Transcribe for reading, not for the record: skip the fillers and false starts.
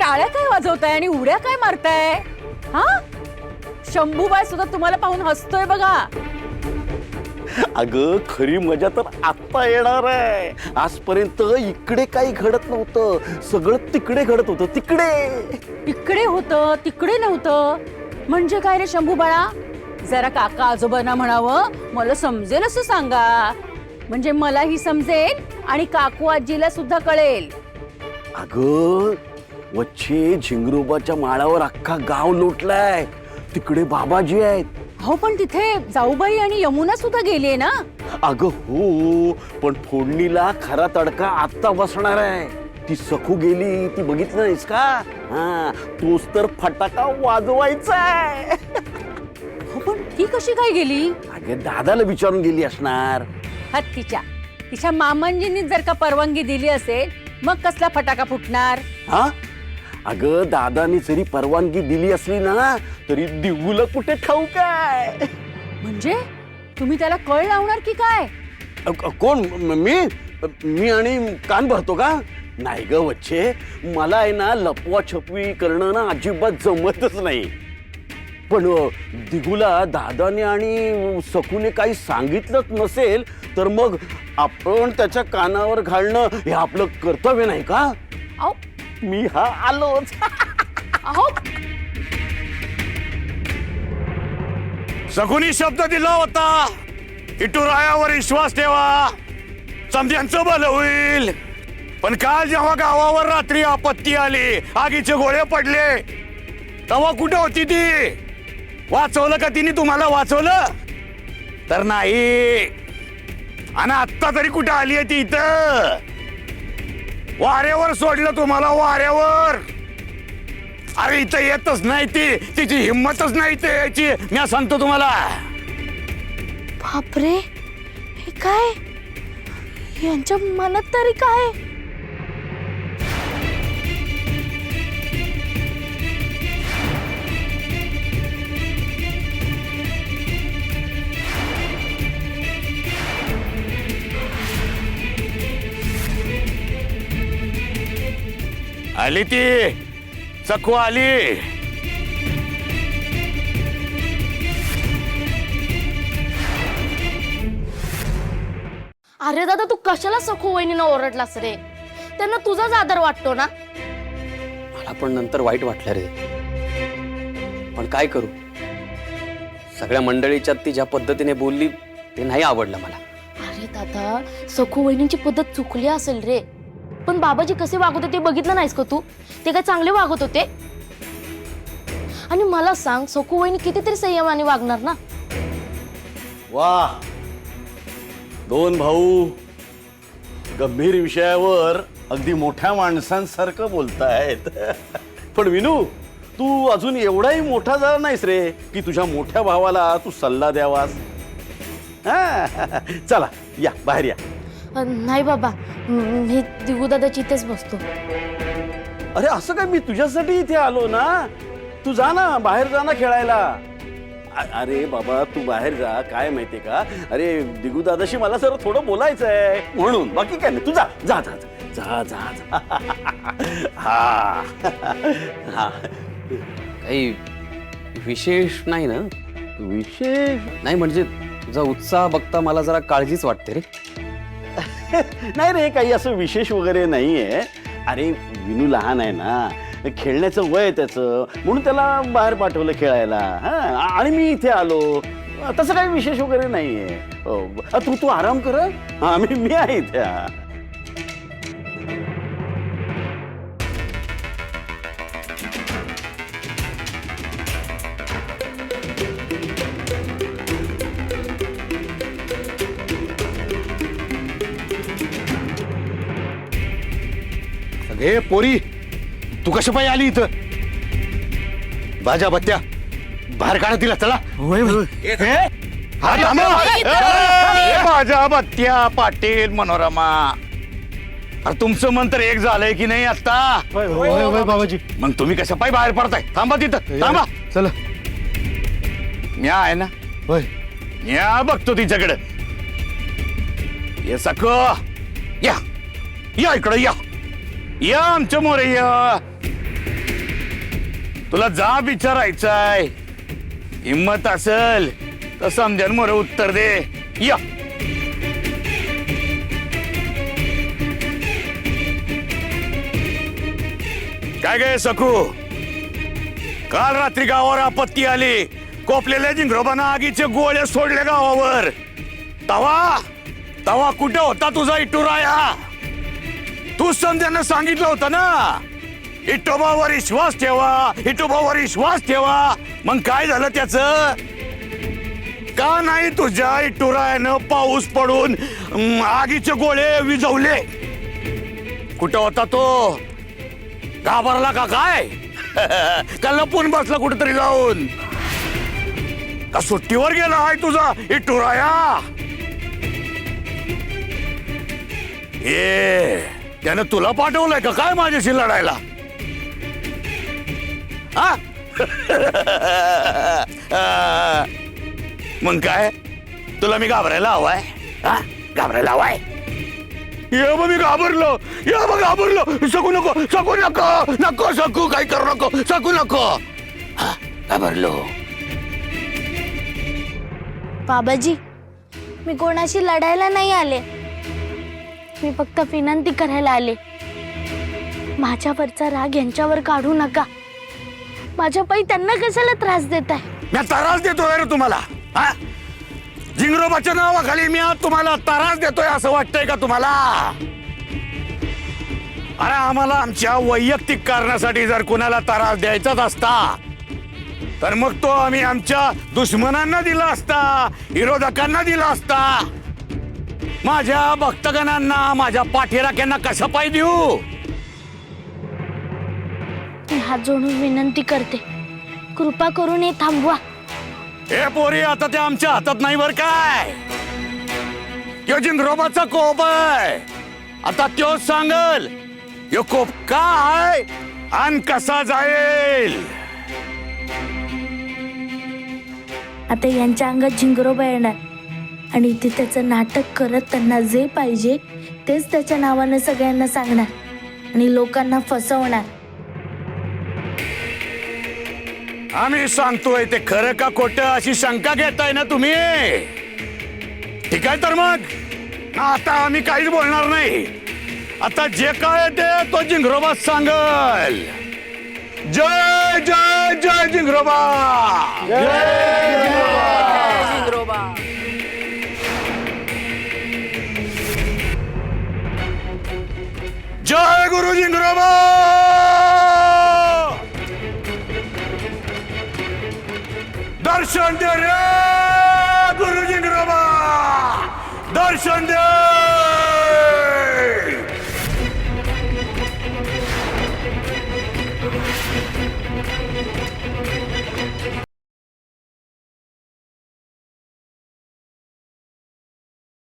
टाळ्या काय वाजवताय आणि उड्या काय मारताय? हा, शंभूबाई सुद्धा तुम्हाला पाहून हसतोय बघा. अगं खरी मजा तर आता येणार आहे. आजपर्यंत इकडे काही घडत नव्हतं, सगळं तिकडे घडत होतं. तिकडे इकडे होतं तिकडे नव्हतं म्हणजे काय रे शंभू बाळा? जरा काका आजोबांना म्हणावं मला समजेल असं सांगा, म्हणजे मलाही समजेल आणि काकू आजीला सुद्धा कळेल. अगं वच्छे झिंगरोबाच्या माळावर अख्खा गाव लोटलाय. तिकडे बाबाजी आहेत. हो पण तिथे जाऊबाई आणि यमुना सुद्धा गेलीये ना. अगं हो, पण फोडणीला खरा तडका आत्ता बसणार आहे. ती सखू गेली, ती बघितलं नाहीस का? हा, तोच तर फटाका वाजवायचा आहे. हो पण ती कशी काय गेली? अगं दादाला विचारून गेली असणार. तिच्या मामांजींनी जर का परवानगी दिली असेल मग कसला फटाका फुटणार? हा, अगं दादानी जरी परवानगी दिली असली ना तरी दिवूला कुठे ठाऊक आहे. म्हणजे तुम्ही त्याला कळ लावणार की काय? कोण? मी आणि कान भरतो का? नाही ग वच्छे, मला आहे ना लपवा छपवी करणं ना अजिबात जमतच नाही. पण दिगूला दादाने आणि सखूने काही सांगितलंच नसेल तर मग आपण त्याच्या कानावर घालणं हे आपलं कर्तव्य नाही का? अहो मी हा आलोच. अहो सगुनी शब्द दिला होता, इटुरायावर विश्वास ठेवा, समध्यांचं भलं होईल. पण काल जेव्हा गावावर रात्री आपत्ती आली, आगीचे गोळे पडले, तेव्हा कुठे होती ती? वाचवलं का तिने तुम्हाला? वाचवलं तर नाही. आणि आत्ता तरी कुठे आली आहे ती? इथं वाऱ्यावर सोडलं तुम्हाला, वाऱ्यावर. अरे इथं येतच नाही ती, तिची हिंमतच नाही ते याची, मी सांगतो तुम्हाला. बापरे, हे काय? यांच्या मनात तरी काय? आली ती सखू आली. अरे दादा, तू कशाला सखू वहिनीनं ओरडलास रे? त्यांना तुझाच आदर वाटतो ना. मला पण नंतर वाईट वाटलं रे, पण काय करू, सगळ्या मंडळीच्यात ती ज्या पद्धतीने बोलली ते नाही आवडलं मला. अरे दादा, सखू वहिनींची पद्धत चुकली असेल रे, पण बाबाजी कसे वागत होते बघितलं नाहीस का तू? ते काय चांगले वागत होते? आणि मला सांग, सखू वहिनी कितीतरी संयमाने वागणार ना. वाह, दोन भाऊ गंभीर विषयावर अगदी मोठ्या माणसांसारखं बोलतायत. पण विनू, तू अजून एवढाही मोठा झाला नाहीस रे की तुझ्या मोठ्या भावाला तू सल्ला द्यावास. चला या, बाहेर या. नाही बाबा, मी दिगू दादाची इथेच बसतो. अरे असं काय, मी तुझ्यासाठी इथे आलो ना. तू जा ना, बाहेर जा ना खेळायला. अरे बाबा, तू बाहेर जा. काय माहितीये का, अरे दिगू दादाशी मला जरा थोडं बोलायचं आहे म्हणून, बाकी काय नाही. तू जा जा जा जा जा जा. हा हा, काही विशेष नाही ना? विशेष नाही म्हणजे तुझा उत्साह बघता मला जरा काळजीच वाटते रे. नाही रे, काही असं विशेष वगैरे नाहीये. अरे विनू लहान आहे ना, खेळण्याचं वय आहे त्याचं, म्हणून त्याला बाहेर पाठवलं खेळायला. हा, आणि मी इथे आलो. तसं काही विशेष वगैरे नाहीये. तू आराम कर. हा, मी आहे इथे. ए पोरी, तू कशा पायी आली इथं? बाजा बत्त्या बाहेर काढा तिला. चला. बाजा बत्त्या पाटील मनोरमा, अरे तुमचं मन तर एक झालंय की नाही आता? होय बाबाजी. मग तुम्ही कशा पायी बाहेर पडताय? थांबा तिथं, थांबा. चला. न्या आहे ना? होय. न्या बघतो तिच्याकडे. ये सखो, या या इकडं, या या आमच्या मोरे या. तुला जा विचारायचंय हिम्मत असेल तर समजन मोर उत्तर दे या काय गे सकू काल रात्री गावावर आपत्ती आली कोपलेल्या जिंगरोबांना आगीचे गोळे सोडले गावावर तवा तवा कुठे होता तुझा इटुराया तूच समजांना सांगितलं होतं ना इटोबावर विश्वास ठेवा इटोबावर विश्वास ठेवा मग काय झालं त्याच का नाही तुझ्या इटुरायानं पाऊस पडून आगीचे गोळे विझवले कुठं होता तो घाबरला का काय का लपून बसला कुठेतरी जाऊन का सुट्टीवर गेला आहे तुझा इटुराया ये त्यानं तुला पाठवलंय का काय माझ्याशी लढायला हा मग काय तुला मी घाबरायला हवाय हा घाबरायला हवाय ये बघ मी घाबरलो ये बघ घाबरलो सकू नको सकू नको नको सकू काही करू नको सकू नको हा घाबरलो बाबाजी मी कोणाशी लढायला नाही आले मी फक्त विनंती करायला आले माझ्यावरचा राग यांच्यावर काढू नका माझ्या पायी त्यांना कशाला त्रास देताय मी त्रास देतोय रे तुम्हाला हा जिंगरोबाच्या नावाखाली मी आज तुम्हाला त्रास देतोय असं वाटतंय का तुम्हाला अरे आम्हाला आमच्या वैयक्तिक कारणासाठी जर कुणाला त्रास द्यायचाच असता तर मग तो आम्ही आमच्या दुश्मनांना दिला असता विरोधकांना दिला असता माझ्या भक्तगणांना माझ्या पाठीराख्यांना कसं पाय देऊ मी हात जोडून विनंती करते कृपा करून हे थांबवा हे पोरी आता ते आमच्या हातात नाही बर काय यो जिंगरोबाचा कोप आहे आता त्योच सांगल यो कोप का आहे आणि कसा जाईल आता यांच्या अंगात झिंगरोबा येणार आणि ते त्याचं नाटक करत त्यांना जे पाहिजे तेच त्याच्या नावानं सगळ्यांना सांगणार आणि लोकांना फसवणार आम्ही सांगतोय ते खरं का खोटं अशी शंका घेताय ना तुम्ही ठीक आहे तर मग आता आम्ही काहीच बोलणार नाही आता जे काय ते तो जिंगरोबा सांगल जय जय जय जिंगरोबा जय गुरु जिंगरोबा दर्शन दे रे